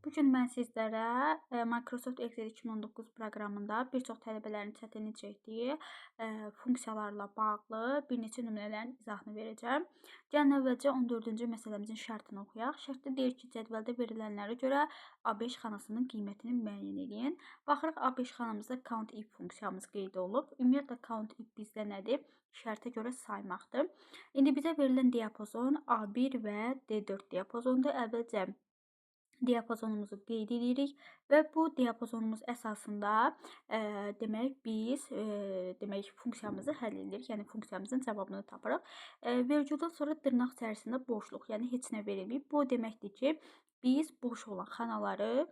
Bu gün mən sizlərə Microsoft Excel 2019 proqramında bir çox tələbələrin çətinlik çəkdiyi funksiyalarla bağlı bir neçə nümunələrin izahını verəcəm. Gəlin əvvəlcə 14-cü məsələmizin şərtini oxuyaq. Şərtdə deyir ki, cədvəldə verilənlərə görə A5 xanasının qiymətini müəyyən edin. Baxırıq A5 xanamızda count if funksiyamız qeyd olunub. Ümumiyyətlə count if bizdə nədir? Şərtə görə saymaqdır. İndi bizə verilən diapazon A1 və D4 diapazondur. Əvvəlcə diapazonumuzu qeyd edirik və bu diapazonumuz əsasında demək biz funksiyamızı həll edirik. Yəni funksiyamızın cavabını tapırıq. Vergüldən sonra dırnaq içərisində boşluq, yəni heç nə verilməyib. Bu deməkdir ki, biz boş olan xanaları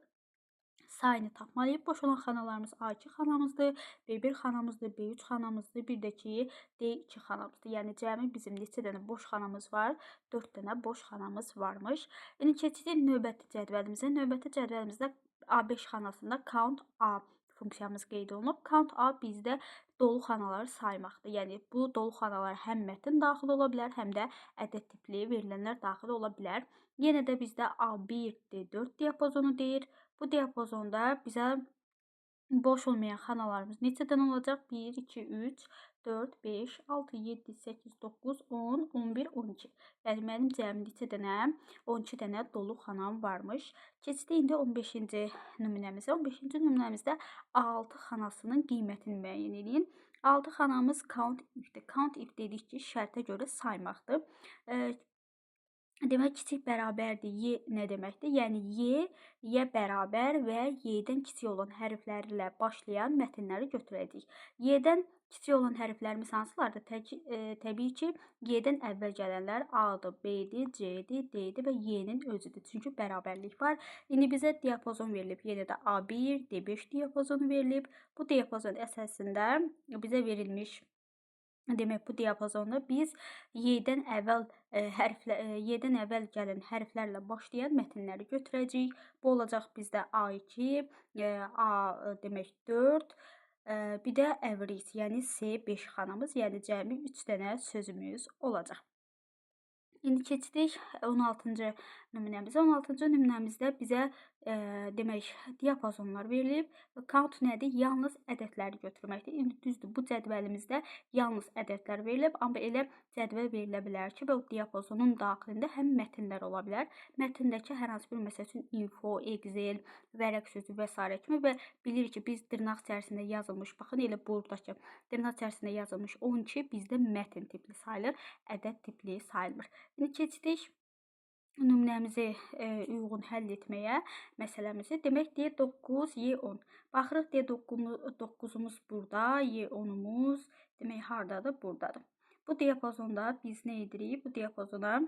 sayını tapmalıyıq. Boş olan xanalarımız A2 xanamızdır, B1 xanamızdır, B3 xanamızdır, bir də ki D2 xanamızdır. Yəni cəmi bizim neçə dənə boş xanamız var? 4 dənə boş xanamız varmış. İndi keçirik növbəti cədvəlimizə. Növbəti cədvəlimizdə A5 xanasında count A funksiyamız qeyd olunub. Count A bizdə dolu xanaları saymaqdır. Yəni bu dolu xanalar həm mətn daxil ola bilər, həm də ədəd tipli verilənlər daxil ola bilər. Yenə də bizdə A1, D4 diapazonu deyir. Bu diapazonda bizə boş olmayan xanalarımız neçə dənə olacaq? 1, 2, 3, 4, 5, 6, 7, 8, 9, 10, 11, 12. Yəni mənim cəmi neçə dənə? 12 dənə dolu xanam varmış. Keçdik indi 15-ci nümunəmizə. 15-ci nümunəmizdə A6 xanasının qiymətini müəyyən edin. 6 xanamız count if-dir. Count if dedik ki, şərtə görə saymaqdır. Demək, kiçik bərabərdir. Y nə deməkdir? Yəni, Y bərabər və Y-dən kiçik olan hərflərlə başlayan mətnləri götürəcəyik. Y-dən kiçik olan hərflərimiz hansılardır? Təbii ki, Y-dən əvvəl gələnlər A-dır, B-dir, C-dir, D-dir və Y-nin özüdür. Çünki bərabərlik var. İndi bizə diapazon verilib. Yenə də A1, D5 diapazonu verilib. Bu diapazon əsasında bizə verilmiş. Demək, bu diapazonda biz Y-dən əvvəl gələn hərflərlə başlayan mətnləri götürəcəyik. Bu olacaq bizdə A2, demək 4, bir də average, yəni C5 xanamız, yəni cəmi 3 dənə sözümüz olacaq. İndi keçdik 16-cı nümunəmizə. 16-cı nümunəmizdə bizə demək diapazonlar verilib. Count nədir? Yalnız ədədləri götürməkdir. İndi düzdür, bu cədvəlimizdə yalnız ədədlər verilib, amma elə cədvəl verilə bilər ki, və o diapazonun daxilində həm mətnlər ola bilər. Mətndəki hər hansı bir məsəl üçün info, Excel, vərəq sözü və s. kimi və bilir ki, biz dırnaq içərisində yazılmış, baxın elə buradakı dırnaq içərisində yazılmış 12 bizdə mətn tipli sayılır, ədəd tipli sayılmır. İndi keçdik nümunəmizi uyğun həll etməyə məsələmizi. Demək, D9, Y10. Baxırıq, D9-umuz burada, Y10-umuz demək, haradadır? Buradadır. Bu diapazonda biz nə edirik? Bu diapazona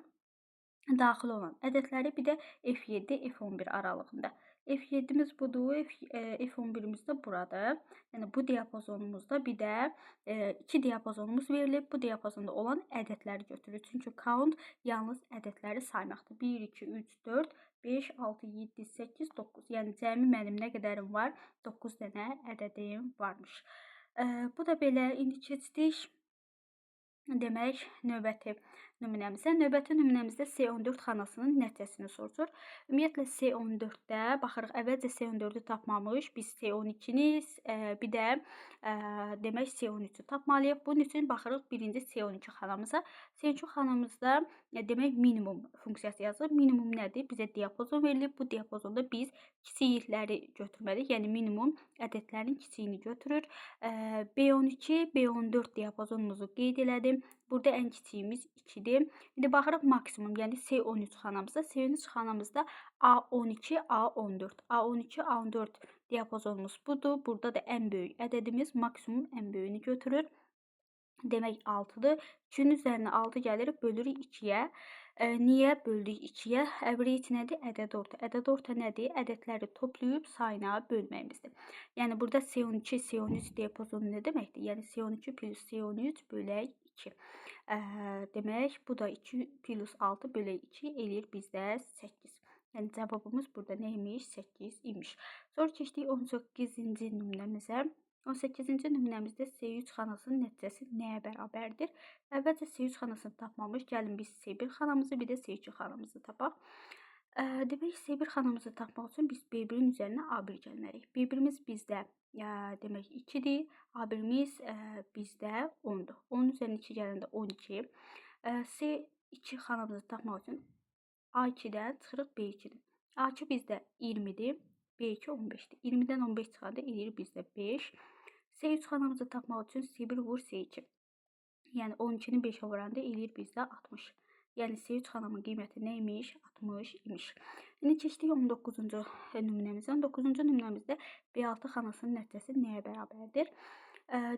daxil olan ədədləri bir də F7, F11 aralığında. F7-miz budur, F11-imiz də buradır. Yəni, bu diapazonumuzda bir də 2 diapazonumuz verilib. Bu diapazonda olan ədədləri götürür. Çünki count yalnız ədədləri saymaqdır. 1, 2, 3, 4, 5, 6, 7, 8, 9. Yəni, cəmi mənim nə qədərim var? 9 dənə ədədim varmış. Bu da belə. İndi keçdik. Demək, növbəti nümunəmizdə. Növbəti nümunəmizdə C14 xanasının nəticəsini soruşur. Ümumiyyətlə, C14-də baxırıq, əvvəlcə C14-ü tapmamış, biz C12-ni, bir də demək, C13-ü tapmalıyıq. Bunun üçün baxırıq birinci C12 xanamıza. C12 xanamızda demək, minimum funksiyası yazılır. Minimum nədir? Bizə diapazon verilib. Bu diapazonda biz kiçikləri götürməliyik. Yəni, minimum ədədlərin kiçiyini götürür. B12, B14 diapazonumuzu qeyd elədim. Burada ən kiçiyimiz 2-dir. İndi baxırıq maksimum, yəni C13 xanamızda. C13 xanamızda A12, A14. A12, A14 diapazonumuz budur. Burada da ən böyük ədədimiz maksimum ən böyüyünü götürür. Demək 6-dır. 2-nin üzərinə 6 gəlir, bölürük 2-yə. Niyə böldük 2-yə? Average nədir? Ədəd orta. Ədəd orta nədir? Ədədləri toplayıb sayına bölməyimizdir. Yəni, burada C12, C13 diapazonu nə deməkdir? Yəni, C12 plus C13 bölək 2. Demək, bu da 2 plus 6 bölək 2 eləyir bizdə 8. Yəni, cavabımız burada neymiş? 8 imiş. Sonra keçdik 18-ci nümunəmizə. 18-ci nümunəmizdə C3 xanasının nəticəsi nəyə bərabərdir? Əvvəlcə C3 xanasını tapmamış. Gəlin biz C1 xanamızı, bir də C2 xanamızı tapaq. Demək, C1 xanamızı tapmaq üçün biz B1-in üzərinə A1 gəlməliyik. B1-imiz bizdə demək 2-dir, A1-imiz bizdə 10-dur. 10-un üzərinə 2 gələndə 12. C2 xanamızı tapmaq üçün A2-dən çıxırıq B2-dir. A2 bizdə 20-dir, B2 15-dir. 20-dən 15 çıxanda eləyir bizdə 5. C3 xanamızı tapmaq üçün C1 vur C2. Yəni 12-ni 5-ə vuranda eləyir bizdə 60. Yəni C3 xanamın qiyməti nə imiş? 60 imiş. İndi keçdik 19-cu nümunəmizə. 19-cu nümunəmizdə B6 xanasının nəticəsi nəyə bərabərdir?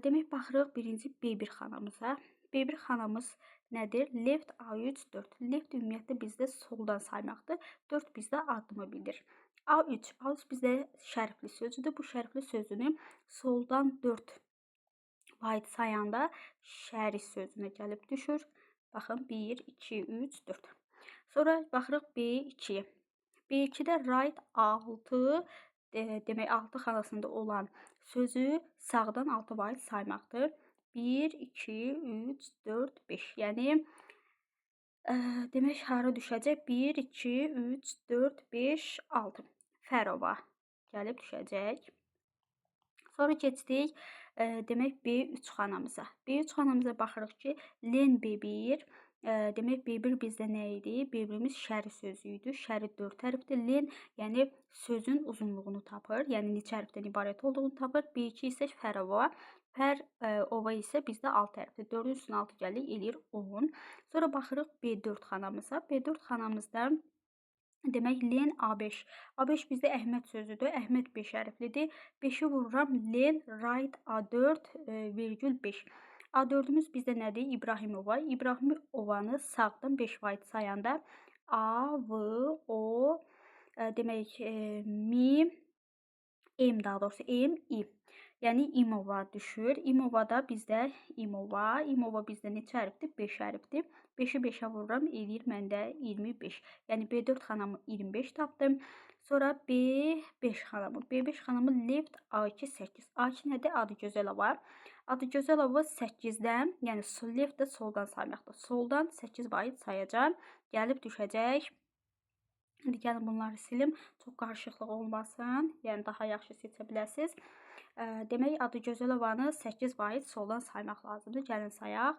Demək, baxırıq birinci B1 xanamıza. B1 xanamız nədir? Left A3 4. Left ümumiyyətlə bizdə soldan saymaqdır. 4 bizdə addımı bildirir. A3. A3 bizdə şərfli sözüdür. Bu şərfli sözünü soldan 4 vahid sayanda şəri sözünə gəlib düşür. Baxın, 1, 2, 3, 4. Sonra baxırıq B2-yə. B2-də right 6, demək 6 xanasında olan sözü sağdan 6 vahid saymaqdır. 1, 2, 3, 4, 5. Yəni, demək, hara düşəcək? 1, 2, 3, 4, 5, 6. Fərova gəlib düşəcək. Sonra keçdik, demək, B3 xanamıza. B3 xanamıza baxırıq ki, len B1, demək, B1 bizdə nə idi? B1-imiz şəri sözü idi. Şəri 4 hərfdir. Len, yəni sözün uzunluğunu tapır. Yəni neçə hərfdən ibarət olduğunu tapır. B2 isə fərova. Fərova isə bizdə 6 hərfdir. 4-ün üstünə 6 gəlir, eləyir 10. Sonra baxırıq B4 xanamıza. B4 xanamızda demək, len A5. A5 bizdə Əhməd sözüdür. Əhməd 5 hərflidir. 5-i vururam, len right A4, virgül 5. A4-ümüz bizdə nədir? İbrahimova. İbrahimovanı sağdan 5 vahid sayanda A, V, O, demək, M, M daha doğrusu, M, İ. Yəni, İmova düşür. İmovada bizdə İmova bizdə neçə hərfdir? 5 hərfdir. 5-i 5-ə vururam, eləyir məndə 25. Yəni, B4 xanamı 25 tapdım. Sonra B5 xanamı. B5 xanamı left A2 8. A2 nədir? Adıgözəlova. Adıgözəlova 8-dən, yəni left-də soldan saymaqdır. Soldan 8 vahid sayacaq. Gəlib düşəcək. İndi gəlin bunları silim. Çox qarışıqlıq olmasın. Yəni, daha yaxşı seçə biləsiniz. Demək, Adıgözəlovanı 8 vahid soldan saymaq lazımdır. Gəlin sayaq.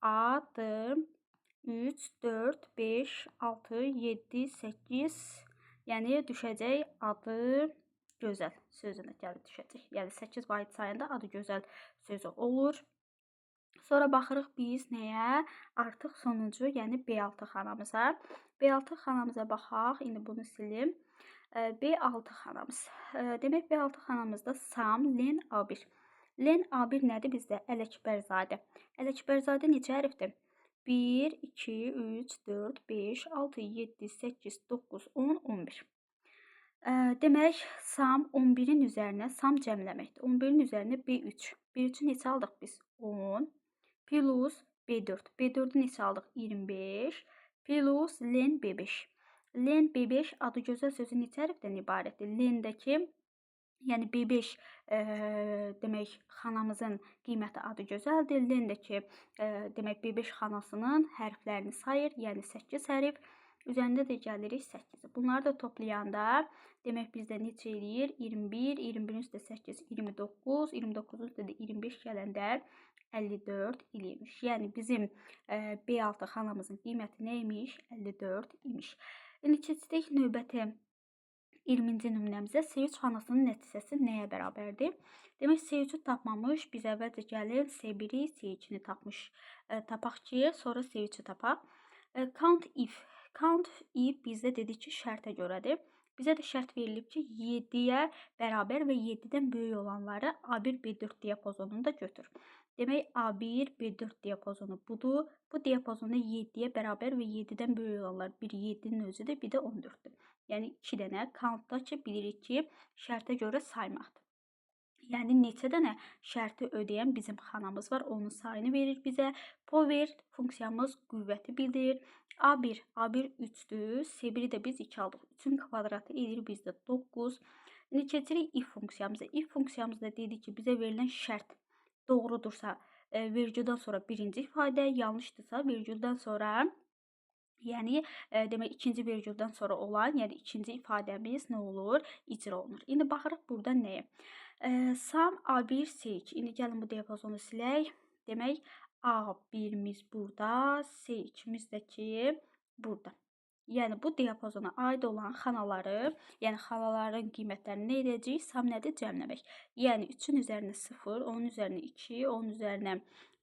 Adım 3, 4, 5, 6, 7, 8. Yəni, düşəcək adı gözəl sözünə gəlib düşəcək. Yəni, 8 vahid sayanda adı gözəl sözü olur. Sonra baxırıq biz nəyə? Artıq sonuncu, yəni B6 xanamıza. B6 xanamıza baxaq. İndi bunu silim. B6 xanamız. Demək, B6 xanamızda Sam, len A1. Len A1 nədir bizdə? Ələkbərzadə. Ələkbərzadə neçə hərfdir? 1, 2, 3, 4, 5, 6, 7, 8, 9, 10, 11. Demək, Sam 11-in üzərinə Sam cəmləməkdir. 11-in üzərinə B3. B3-ü neçə aldıq biz? 10. Plus B4. B4-ü neçə aldıq? 25. Plus len B5. Len B5 adı gözəl sözü neçə hərfdən ibarətdir? Lendəki, yəni B5 demək, xanamızın qiyməti adı gözəldir. Lendəki, demək, B5 xanasının hərflərini sayır, yəni 8 hərf. Üzərində də gəlirik 8. Bunları da toplayanda, demək, bizdə neçə eləyir? 21, 21-in üstə 8, 29, 29-un üstə də 25 gələndə 54 eləyirmiş. Yəni, bizim B6 xanamızın qiyməti nə imiş? 54 imiş. İndi keçdik növbəti 20-ci nümunəmizə. C3 xanasının nəticəsi nəyə bərabərdir? Demək, C3-ü tapmamış, biz əvvəlcə gəlin C1-i, C2-ni tapaq ki, sonra C3-ü tapaq. Count if. Count if bizdə dedik ki, şərtə görədir. Bizə də şərt verilib ki, 7-yə bərabər və 7-dən böyük olanları A1, B4 diapazonunda götür. Demək, A1, B4 diapazonu budur. Bu diapazonda 7-yə bərabər və 7-dən böyük olanlar bir 7-nin özüdür, bir də 14-dür. Yəni, 2 dənə countda ki, bilirik ki, şərtə görə saymaqdır. Yəni, neçə dənə şərti ödəyən bizim xanamız var, onun sayını verir bizə. Power funksiyamız qüvvəti bildirir. A1 3-dür, C1-i də biz 2 aldıq. 3-ün kvadratı edir bizdə 9. İndi keçirik if funksiyamıza. If funksiyamızda dedik ki, bizə verilən şərt doğrudursa, vergüldən sonra birinci ifadə, yanlışdırsa, vergüldən sonra Yəni, demək, ikinci vergüldən sonra olan, yəni ikinci ifadəmiz nə olur? İcra olunur. İndi baxırıq burada nəyə? Sam A1, C2. İndi gəlin bu diapazonu silək. Demək, A1-miz burada, C2-miz də ki, burada. Yəni, bu diapazona aid olan xanaları, yəni xanaların qiymətlərini nə edəcəyik? Sam nədir? Cəmləmək. Yəni, 3-ün üzərinə 0, 10-un üzərinə 2, 10-un üzərinə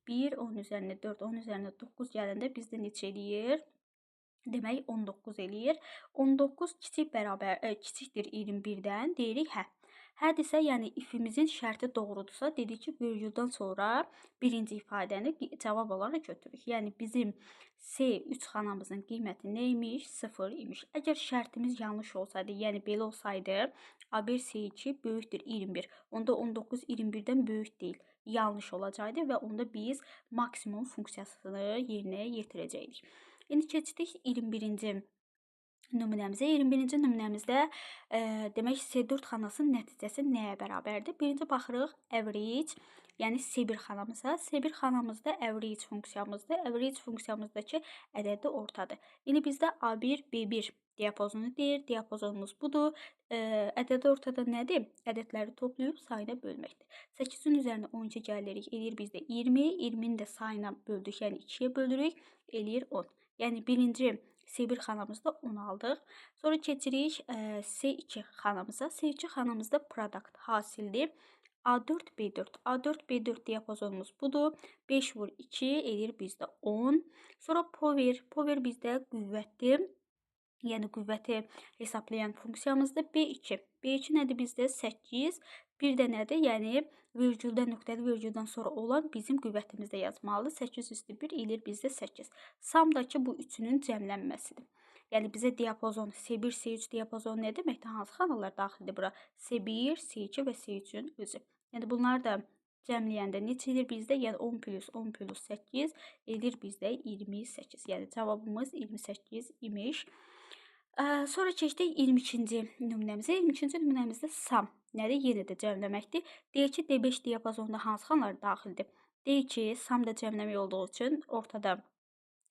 1, 10-un üzərinə 4, 10-un üzərinə 9 gələndə bizdə neçə eləyir? Demək 19 eləyir. 19 kiçikdir 21-dən deyirik hə. Hədirsə, yəni ifimizin şərti doğrudursa, dedik ki, virgüldən sonra birinci ifadəni cavab olaraq götürürük. Yəni bizim C3 xanamızın qiyməti nə imiş? 0 imiş. Əgər şərtimiz yanlış olsaydı, yəni belə olsaydı, A1 C2 böyükdür 21. Onda 19 21-dən böyük deyil. Yanlış olacaqdı və onda biz maksimum funksiyasını yerinə yetirəcəkdik. İndi keçdik 21-ci nümunəmizə. 21-ci nümunəmizdə demək C4 xanasının nəticəsi nəyə bərabərdir? Birinci baxırıq average, yəni C1 xanamıza. C1 xanamızda average funksiyamızdır. Average funksiyamızdakı ədədi ortadır. İndi bizdə A1, B1 diapazonu deyir. Diapazonumuz budur. Ədədi ortada nədir? Ədədləri toplayıb sayına bölməkdir. 8-in üzərinə 12 gəlirik, eləyir bizdə 20. 20-ni də sayına böldük, yəni 2-yə bölürük, eləyir 10. Yəni birinci C1 xanamızda 10 aldıq. Sonra keçirik C2 xanamıza. C2 xanamızda product hasildir. A4, B4. A4, B4 diapazonumuz budur. 5 vur 2 eləyir bizdə 10. Sonra power. Power bizdə qüvvətdir. Yəni qüvvəti hesablayan funksiyamızdır. B2. B2 nədir bizdə? 8. Bir də nədir? Yəni virgüldən, nöqtəli virgüldən sonra olan bizim qüvvətimizdə yazmalıdır. 8 üstü 1 eləyir bizdə 8. Samdakı bu üçünün cəmlənməsidir. Yəni bizə diapazon C1, C3 diapazonu nə deməkdir? Hansı xanalar daxildir bura? C1, C2 və C3-ün özü. Yəni bunları da cəmləyəndə neçə edir bizdə? Yəni 10 plus 10 plus 8 edir bizdə 28. Yəni cavabımız 28 imiş. Sonra keçdik 22-ci nümunəmizə. 22-ci nümunəmizdə sam nədir? Yenə də cəmləməkdir. Deyir ki, D5 diapazonunda hansı xanalar daxildir? Deyir ki, sam da cəmləmək olduğu üçün ortada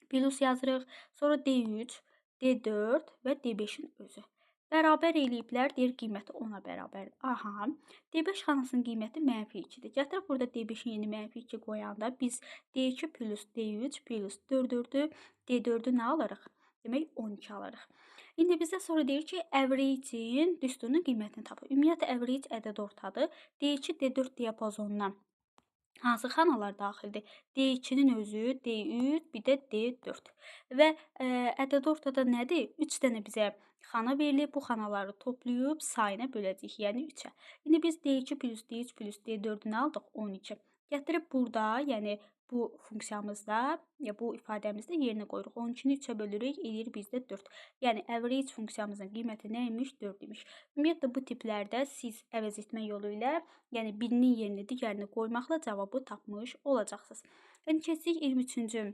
plus yazırıq. Sonra D3, D4 və D5-in özü. Bərabər eləyiblər, deyir qiyməti 10-a bərabərdir. Aha, D5 xanasının qiyməti -2-dir. Gətirib burada D5-in yeni -2 qoyanda biz D2 plus D3 plus 4-4-ü, D4-ü nə alırıq? Demək 12 alırıq. İndi bizdə sonra deyir ki, average-in düsturunun qiymətini tapın. Ümumiyyətlə, average ədəd ortadır. D2, D4 diapazonuna hansı xanalar daxildir? D2-nin özü, D3, bir də D4. Və ədəd ortada nədir? 3 dənə bizə xana verilib. Bu xanaları toplayıb sayına böləcəyik, yəni 3-ə. İndi biz D2 plus D3 plus D4-ünü aldıq 12. Gətirib burada, yəni bu funksiyamızda, ya bu ifadəmizdə yerinə qoyuruq. 12-ni 3-ə bölürük, eləyir bizdə 4. Yəni average funksiyamızın qiyməti nə imiş? 4 imiş. Ümumiyyətlə bu tiplərdə siz əvəz etmə yolu ilə, yəni birinin yerinə digərini qoymaqla cavabı tapmış olacaqsınız. Yəni keçdik 23-cü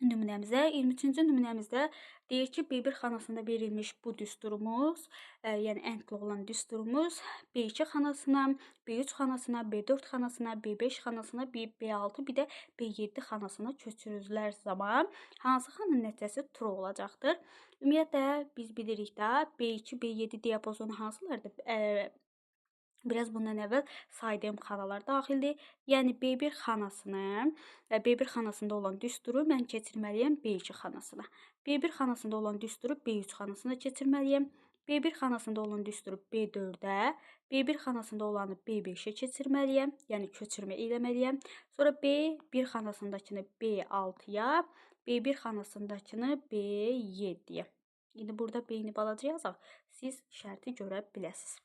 nümunəmizə. 23-cü nümunəmizdə deyir ki, B1 xanasında verilmiş bu düsturumuz, yəni ənkli olan düsturumuz B2 xanasına, B3 xanasına, B4 xanasına, B5 xanasına, B6, bir də B7 xanasına köçürüldülər zaman hansı xananın nəticəsi true olacaqdır? Ümumiyyətlə biz bilirik də B2, B7 diapazonu hansılardır? Biraz bundan əvvəl saydığım xanalar daxildir. Yəni B1 xanasını, B1 xanasında olan düsturu mən keçirməliyəm B2 xanasına. B1 xanasında olan düsturu B3 xanasına keçirməliyəm. B1 xanasında olan düsturu B4-ə, B1 xanasında olanı B5-ə keçirməliyəm. Yəni köçürmə eləməliyəm. Sonra B1 xanasındakını B6-ya, B1 xanasındakını B7-yə. İndi burada B-ni balaca yazaq, siz şərti görə biləsiniz.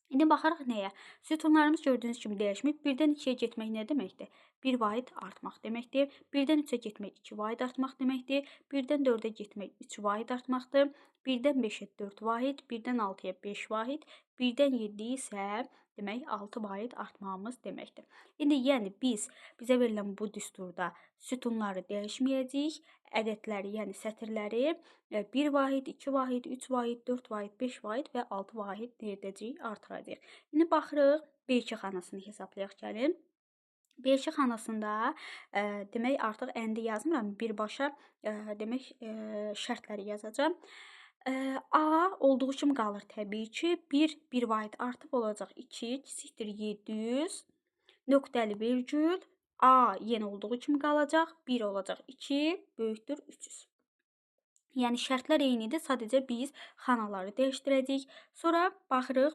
İndi baxarıq nəyə? Sütunlarımız gördüyünüz kimi dəyişmir. 1-dən 2-yə getmək nə deməkdir? 1 vahid artmaq deməkdir. 1-dən 3-ə getmək 2 vahid artmaq deməkdir. 1-dən 4-ə getmək 3 vahid artmaqdır. 1-dən 5-ə 4 vahid, 1-dən 6-ya 5 vahid, 1-dən 7-yə isə demək 6 vahid artmağımız deməkdir. İndi yəni bizə verilən bu düsturda sütunları dəyişməyəcəyik. Ədədləri, yəni sətirləri 1 vahid, 2 vahid, 3 vahid, 4 vahid, 5 vahid və 6 vahid edəcəyik, artıracağıq. İndi baxırıq B2 xanasını hesablayaq gəlin. B2 xanasında demək artıq əndi yazmıram, birbaşa demək şərtləri yazacağam. A olduğu kimi qalır təbii ki. 1 vahid artıb olacaq 2 kiçikdir 700 nöqtəli virgül A yenə olduğu kimi qalacaq 1 olacaq 2 böyükdür 300. Yəni şərtlər eynidir, sadəcə biz xanaları dəyişdirəcəyik. Sonra baxırıq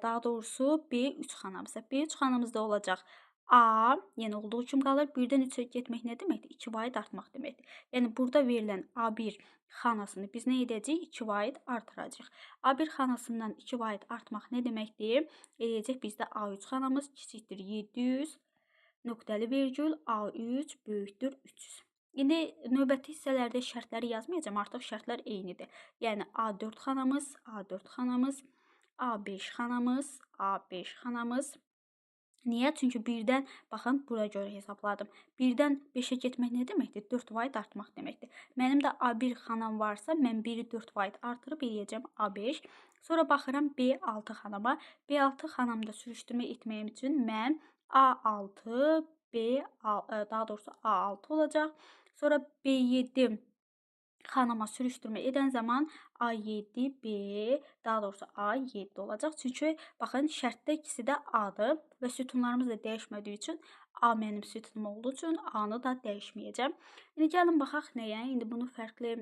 daha doğrusu B3 xanamıza. B3 xanamızda olacaq A, yəni olduğu kimi qalır. 1-dən 3-ə getmək nə deməkdir? 2 vahid artmaq deməkdir. Yəni burada verilən A1 xanasını biz nə edəcəyik? 2 vahid artıracağıq. A1 xanasından 2 vahid artmaq nə deməkdir? Eləyəcək bizdə A3 xanamız kiçikdir 700 nöqtəli virgül A3 böyükdür 300. İndi növbəti hissələrdə şərtləri yazmayacağam, artıq şərtlər eynidir. Yəni A4 xanamız, A4 xanamız, A5 xanamız, A5 xanamız. Niyə? Çünki 1-dən, baxın, bura görə hesabladım. 1-dən 5-ə getmək nə deməkdir? 4 vahid artmaq deməkdir. Mənim də A1 xanam varsa, mən 1-i 4 vahid artırıb eləyəcəm A5. Sonra baxıram B6 xanama. B6 xanamda sürüşdürmə etməyim üçün mən A6, daha doğrusu A6 olacaq. Sonra B7 xanama sürüşdürmə edən zaman A7, B, daha doğrusu A7 olacaq. Çünki baxın şərtdə ikisi də A-dır və sütunlarımız da dəyişmədiyi üçün A mənim sütunum olduğu üçün A-nı da dəyişməyəcəm. İndi gəlin baxaq nəyə? İndi bunu fərqli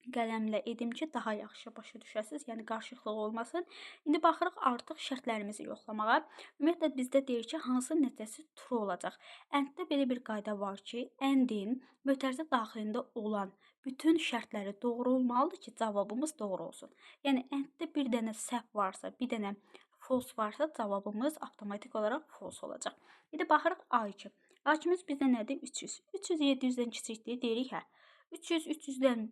qələmlə edim ki, daha yaxşı başa düşəsiniz, yəni qarışıqlıq olmasın. İndi baxırıq artıq şərtlərimizi yoxlamağa. Ümumiyyətlə bizdə deyir ki, hansı nəticəsi true olacaq. Ənddə belə bir qayda var ki, əndin mötərizə daxilində olan bütün şərtləri doğru olmalıdır ki, cavabımız doğru olsun. Yəni ənddə bir dənə səhv varsa, bir dənə false varsa, cavabımız avtomatik olaraq false olacaq. İndi baxırıq A2. A2-miz bizdə nədir? 300. 300 700-dən kiçikdir, deyirik hə. 300 300-dən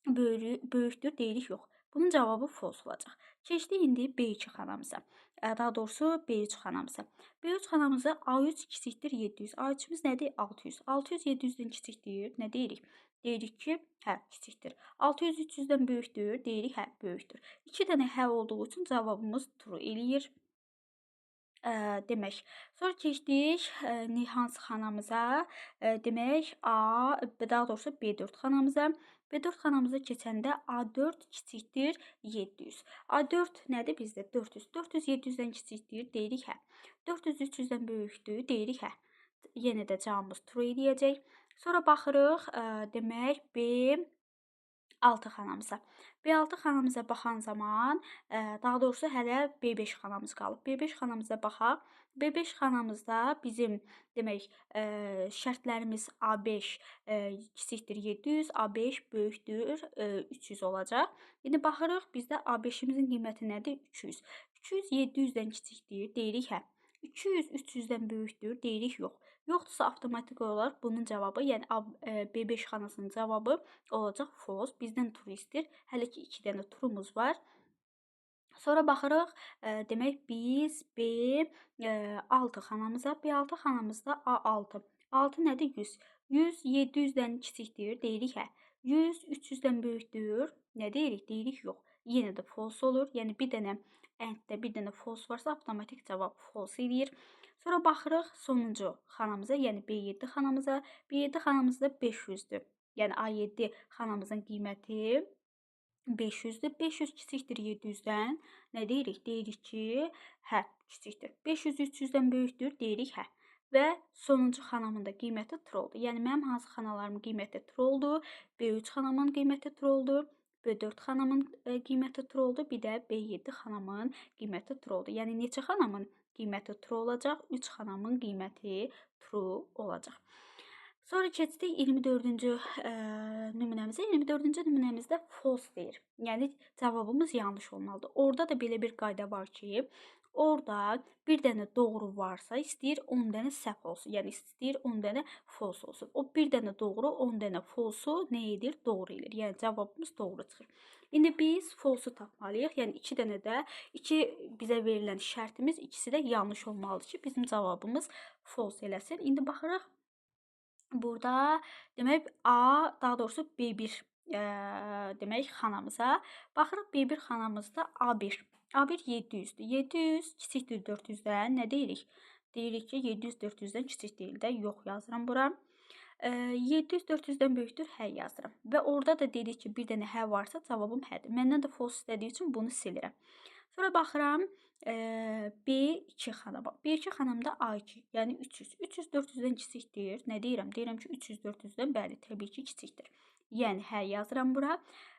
böyükdür, deyirik yox. Bunun cavabı false olacaq. Keçdik indi B2 xanamıza. Daha doğrusu B3 xanamıza. B3 xanamıza A3 kiçikdir 700. A3-miz nədir? 600. 600 700-dən kiçikdir. Nə deyirik? Deyirik ki, hə, kiçikdir. 600 300-dən böyükdür. Deyirik, hə, böyükdür. 2 dənə hə olduğu üçün cavabımız true eləyir. Demək. Sonra keçdik hansı xanamıza? Demək daha doğrusu B4 xanamıza. B4 xanamıza keçəndə A4 kiçikdir 700. A4 nədir bizdə? 400. 400 700-dən kiçikdir, deyirik hə. 400 300-dən böyükdür, deyirik hə. Yenə də cavabımız true eləyəcək. Sonra baxırıq, demək B6 xanamıza. B6 xanamıza baxan zaman, daha doğrusu hələ B5 xanamız qalıb. B5 xanamıza baxaq. B5 xanamızda bizim demək şərtlərimiz A5 kiçikdir 700, A5 böyükdür 300 olacaq. İndi baxırıq, bizdə A5-imizin qiyməti nədir? 300. 300 700-dən kiçikdir, deyirik hə. 200 300-dən böyükdür, deyirik yox. Yoxdursa avtomatik olaraq bunun cavabı, yəni B5 xanasının cavabı olacaq false. Bizdən true istəyir. Hələ ki 2 dənə true'muz var. Sonra baxırıq, demək biz B6 xanamıza. B6 xanamızda A6. 6 nədir? 100. 100 700-dən kiçikdir, deyirik hə. 100 300-dən böyükdür. Nə deyirik? Deyirik yox. Yenə də false olur. Yəni bir dənə ənddə bir dənə false varsa avtomatik cavab false eləyir. Sonra baxırıq sonuncu xanamıza, yəni B7 xanamıza. B7 xanamızda 500-dür. Yəni A7 xanamızın qiyməti 500-dür. 500 kiçikdir 700-dən. Nə deyirik? Deyirik ki, hə, kiçikdir. 500 300-dən böyükdür, deyirik hə. Və sonuncu xanamın da qiyməti true oldu. Yəni mənim hansı xanalarımın qiyməti true oldu? B3 xanamın qiyməti true oldu. B4 xanamın qiyməti true oldu. Bir də B7 xanamın qiyməti true oldu. Yəni neçə xanamın qiyməti true olacaq? 3 xanamın qiyməti true olacaq. Sonra keçdik 24-cü nümunəmizə. 24-cü nümunəmizdə false deyir. Yəni cavabımız yanlış olmalıdır. Orada da belə bir qayda var ki, orada bir dənə doğru varsa, istəyir 10 dənə səhv olsun. Yəni istəyir 10 dənə false olsun. O bir dənə doğru, 10 dənə false-u nə edir? Doğru edir. Yəni cavabımız doğru çıxır. İndi biz false-u tapmalıyıq. Yəni 2 dənə də, 2 bizə verilən şərtimiz ikisi də yanlış olmalıdır ki, bizim cavabımız false eləsin. İndi baxırıq. Burada demək daha doğrusu B1 demək xanamıza. Baxırıq B1 xanamızda A1. A1 700-dür. 700 kiçikdir 400-dən. Nə deyirik? Deyirik ki, 700 400-dən kiçik deyil də, yox yazıram bura. 700 400-dən böyükdür, hə yazıram. Və orada da dedik ki, bir dənə hə varsa cavabım hədir. Məndən də false istədiyi üçün bunu silirəm. Sonra baxıram B2 xanama. B2 xanamda A2, yəni 300. 300 400-dən kiçikdir. Nə deyirəm? Deyirəm ki, 300 400-dən bəli, təbii ki, kiçikdir. Yəni hə yazıram bura.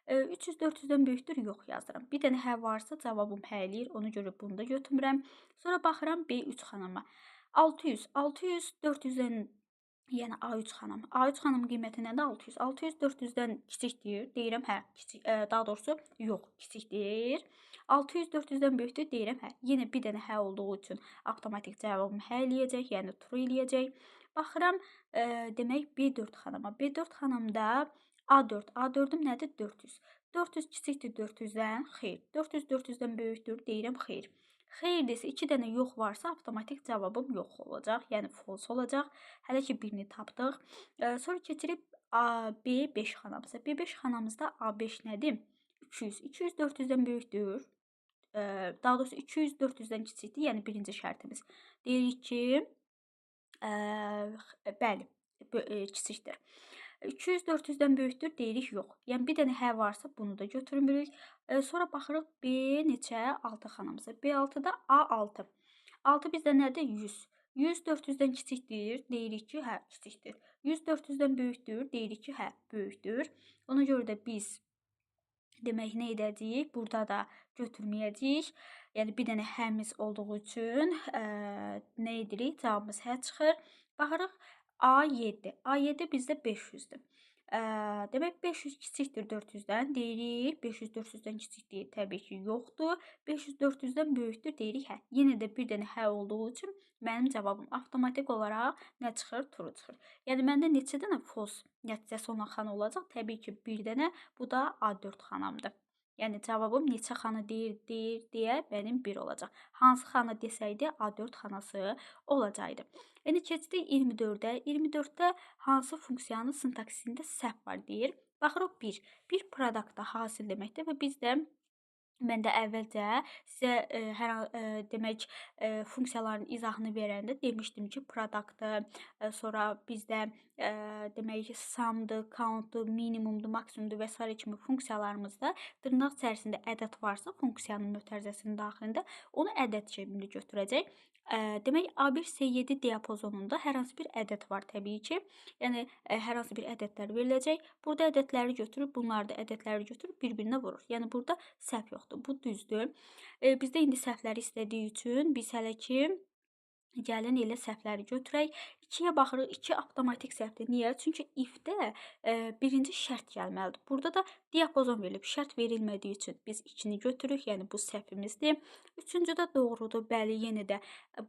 300 400-dən böyükdür, yox yazıram. Bir dənə hə varsa cavabım hə eləyir. Ona görə bunu da götürmürəm. Sonra baxıram B3 xanama. 600 400-dən yəni A3 xanım. A3 xanımın qiyməti nədir? 600. 600 400-dən kiçikdir. Deyirəm hə, kiçik, daha doğrusu yox, kiçikdir. 600 400-dən böyükdür, deyirəm hə. Yenə bir dənə hə olduğu üçün avtomatik cavabım hə eləyəcək, yəni true eləyəcək. Baxıram, demək B4 xanıma. B4 xanımda A4. A4-üm nədir? 400. 400 kiçikdir 400-dən? Xeyr. 400 400-dən böyükdür, deyirəm xeyr. Xeyr desə 2 dənə yox varsa avtomatik cavabım yox olacaq, yəni false olacaq. Hələ ki birini tapdıq. Sonra keçirib B5 xanamıza. B5 xanamızda A5 nədir? 200. 200 400-dən böyükdür. Daha doğrusu 200 400-dən kiçikdir, yəni birinci şərtimiz. Deyirik ki, bəli, kiçikdir. 200 400-dən böyükdür, deyirik yox. Yəni bir dənə hə varsa bunu da götürmürük. Sonra baxırıq B neçə? 6 xanamıza. B6-da A6. 6 bizdə nədir? 100. 100 400-dən kiçikdir, deyirik ki, hə, kiçikdir. 100 400-dən böyükdür, deyirik ki, hə, böyükdür. Ona görə də biz demək nə edəcəyik? Burada da götürməyəcəyik. Yəni bir dənə həmiz olduğu üçün nə edirik? Cavabımız hə çıxır. Baxırıq A7. A7 bizdə 500-dür. Demək 500 kiçikdir 400-dən, deyirik 500 400-dən kiçik deyil, təbii ki, yoxdur. 500 400-dən böyükdür, deyirik hə. Yenə də bir dənə hə olduğu üçün mənim cavabım avtomatik olaraq nə çıxır? True çıxır. Yəni məndə neçə dənə false nəticəsi olan xana olacaq? Təbii ki, bir dənə, bu da A4 xanamdır. Yəni cavabım neçə xana deyir deyə mənim 1 olacaq. Hansı xana desəydi A4 xanası olacaqdı. Yəni keçdik 24-də. 24-də hansı funksiyanın sintaksisində səhv var deyir. Baxırıq 1. Bir produktda hasil deməkdir və bizdə mən də əvvəlcə sizə demək funksiyaların izahını verəndə demişdim ki, produktdır, sonra bizdə demək sumdur, countdur, minimumdur, maksimumdur və s. kimi funksiyalarımızda dırnaq içərisində ədəd varsa funksiyanın mötərizəsinin daxilində onu ədəd şeklində götürəcək. Demək A1-C7 diapazonunda hər hansı bir ədəd var təbii ki. Yəni hər hansı bir ədədlər veriləcək. Burada ədədləri götürüb, bunları da ədədləri götürüb bir-birinə vurur. Yəni burada səhv yoxdur. Bu düzdür. Bizdə indi səhvləri istədiyi üçün biz hələ ki gəlin elə səhvləri götürək. 2-yə baxırıq. 2 avtomatik səhvdir. Niyə? Çünki if-də birinci şərt gəlməlidir. Burada da diapazon verilib. Şərt verilmədiyi üçün biz 2-ni götürürük. Yəni bu səhvimizdir. Üçüncü də doğrudur. Bəli, yenə də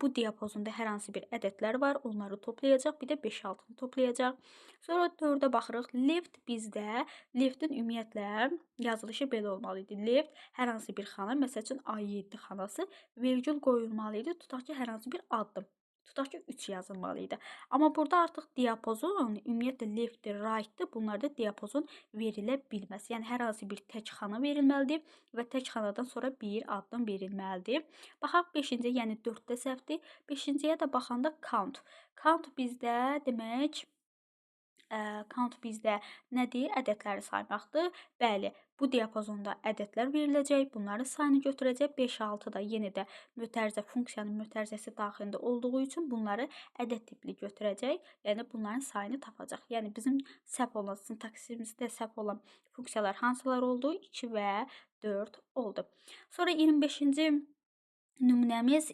bu diapazonda hər hansı bir ədədlər var. Onları toplayacaq. Bir də 5-6-nı toplayacaq. Sonra 4-ə baxırıq. Left bizdə, leftin ümumiyyətlə yazılışı belə olmalı idi. Left hər hansı bir xana, məsəl üçün A7 xanası vergül qoyulmalı idi. Tutaq ki, hər hansı bir addım. Tutaq ki, 3 yazılmalı idi. Amma burada artıq diapazon, ümumiyyətlə leftdir, rightdir. Bunlarda diapazon verilə bilməz. Yəni hər hansı bir tək xana verilməlidir və tək xanadan sonra bir addım verilməlidir. Baxaq 5-ci, yəni 4-də səhvdir. 5-ciyə də baxanda count. Count bizdə demək count bizdə nədir? Ədədləri saymaqdır. Bəli, bu diapazonda ədədlər veriləcək. Bunların sayını götürəcək. 5-6 da yenə də mötərizə, funksiyanın mötərizəsi daxilində olduğu üçün bunları ədəd tipli götürəcək. Yəni bunların sayını tapacaq. Yəni bizim səhv olan, sintaksimizdə səhv olan funksiyalar hansılar oldu? 2 və 4 oldu. Sonra 25-ci nümunəmiz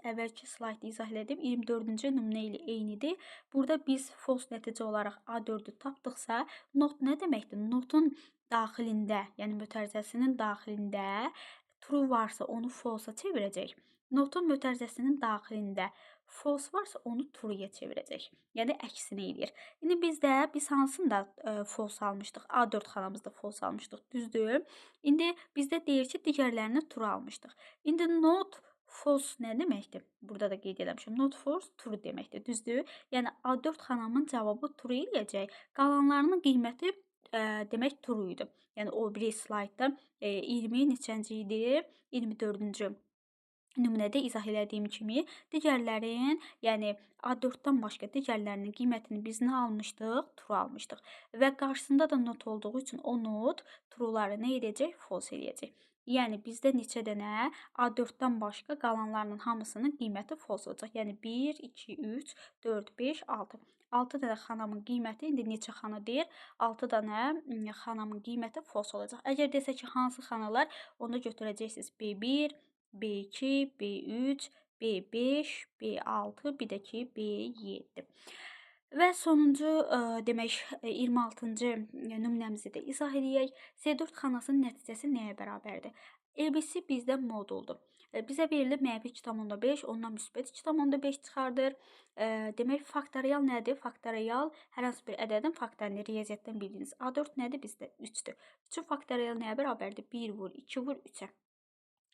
əvvəlki slaytda izah elədim. 24-cü nümunə ilə eynidir. Burada biz false nəticə olaraq A4-ü tapdıqsa, not nə deməkdir? Notun daxilində, yəni mötərizəsinin daxilində true varsa onu false-a çevirəcək. Notun mötərizəsinin daxilində false varsa onu true-ya çevirəcək. Yəni əksini eləyir. İndi biz hansında false almışdıq? A4 xanamızda false almışdıq, düzdür? İndi bizdə deyir ki, digərlərini true almışdıq. İndi not false nə deməkdir? Burada da qeyd eləmişəm. Not false true deməkdir, düzdür? Yəni A4 xanamın cavabı true eləyəcək. Qalanlarının qiyməti demək true idi. Yəni o biri slaytda 20 neçənci idi? 24-cü nümunədə izah elədiyim kimi digərlərin, yəni A4-dan başqa digərlərinin qiymətini biz nə almışdıq? True almışdıq. Və qarşısında da not olduğu üçün o not true'ları nə edəcək? False eləyəcək. Yəni bizdə neçə dənə A4-dan başqa qalanlarının hamısının qiyməti false olacaq. Yəni 1, 2, 3, 4, 5, 6. 6 dənə xanamın qiyməti indi neçə xana deyir? 6 dənə xanamın qiyməti false olacaq. Əgər desək ki, hansı xanalar, onda götürəcəksiniz B1, B2, B3, B5, B6, bir də ki, B7. Və sonuncu, demək, 26-cı nümunəmizi də izah edək. C4 xanasının nəticəsi nəyə bərabərdir? ABC bizdə moduldur. Bizə verilir -2,5, ondan müsbət 2,5 çıxardır. Demək, faktorial nədir? Faktorial hər hansı bir ədədin faktorunu riyaziyyatdan bildiyiniz A4 nədir? Bizdə 3-dür. 3-ün faktorial nəyə bərabərdir? 1 vur 2 vur 3-ə.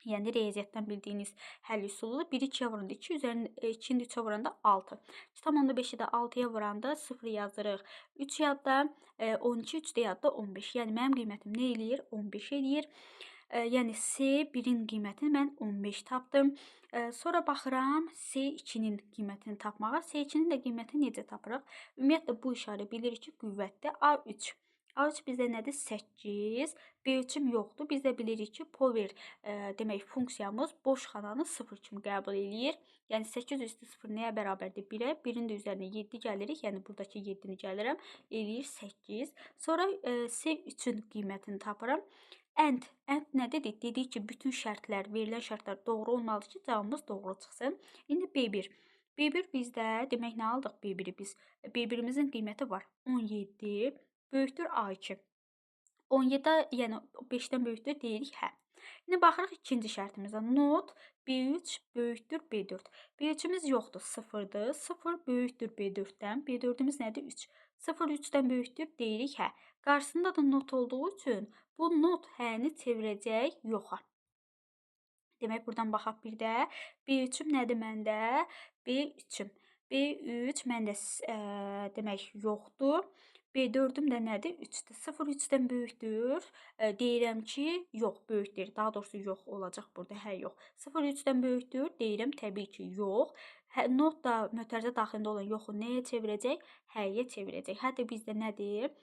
Yəni riyaziyyatdan bildiyiniz həll üsulu 1-i 2-yə vuranda 2, üzərində 2-ni 3-ə vuranda 6. 2,5-i də 6-ya vuranda 0 yazırıq. 3 yadda, 12, 3 də yadda 15. Yəni mənim qiymətim nə eləyir? 15 eləyir. Yəni C1-in qiymətini mən 15 tapdım. Sonra baxıram C2-nin qiymətini tapmağa. C2-nin də qiymətini necə tapırıq? Ümumiyyətlə bu işarə bilirik ki, qüvvətdə A3. A3 bizdə nədir? 8. B3-üm yoxdur. Biz də bilirik ki, power demək funksiyamız boş xananı 0 kimi qəbul eləyir. Yəni 8 üstü 0 nəyə bərabərdir? 1-ə. 1-in də üzərinə 7 gəlirik. Yəni buradakı 7-ni gəlirəm. Eləyir 8. Sonra C3-ün qiymətini tapıram. And nə dedik? Dedik ki, bütün şərtlər, verilən şərtlər doğru olmalıdır ki, cavabımız doğru çıxsın. İndi B1. B1 bizdə demək nə aldıq? B1-i biz. B1-imizin qiyməti var. 17 böyükdür A2. 17, yəni 5-dən böyükdür deyirik, hə. İndi baxırıq ikinci şərtimizə. Not B3 böyükdür B4. B3-ümüz yoxdur, 0-dır. 0 böyükdür B4-dən. B4-ümüz nədir? 3. 0 3-dən böyükdür deyirik, hə. Qarşısında da not olduğu üçün bu not həni çevirəcək yoxa. Demək, buradan baxaq bir də. B3-üm nədir məndə? B3-üm. B3 məndə demək yoxdur. B4-üm də nədir? 3-dür. 0 3-dən böyükdür. Deyirəm ki, yox, böyükdür. Daha doğrusu yox olacaq burada, hə yox. 0 3-dən böyükdür. Deyirəm təbii ki, yox. Not da mötərizə daxilində olan yoxu nəyə çevirəcək? Həyə çevirəcək. Hətta bizdə nədir?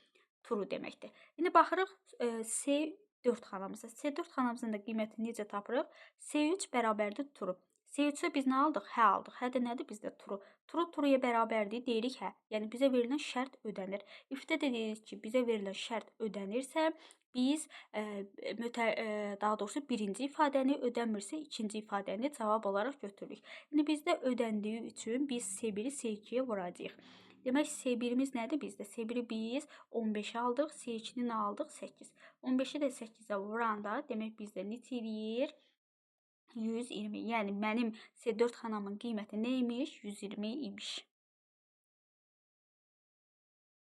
True deməkdir. İndi baxırıq C4 xanamıza. C4 xanamızın da qiymətini necə tapırıq? C3 bərabərdir true. C3-də biz nə aldıq? Hə aldıq. Hə də nədir bizdə? True. True true'ya bərabərdir, deyirik hə. Yəni bizə verilən şərt ödənir. If-də də deyirik ki, bizə verilən şərt ödənirsə, biz daha doğrusu birinci ifadəni, ödənmirsə ikinci ifadəni cavab olaraq götürürük. İndi bizdə ödəndiyi üçün biz C1-i C2-yə vuracağıq. Demək, C1-imiz nədir bizdə? C1-i biz 15 aldıq, C2-ni aldıq 8. 15-i də 8-ə vuranda, demək bizdə neçə eləyir? 120. Yəni mənim C4 xanamın qiyməti nə imiş? 120 imiş.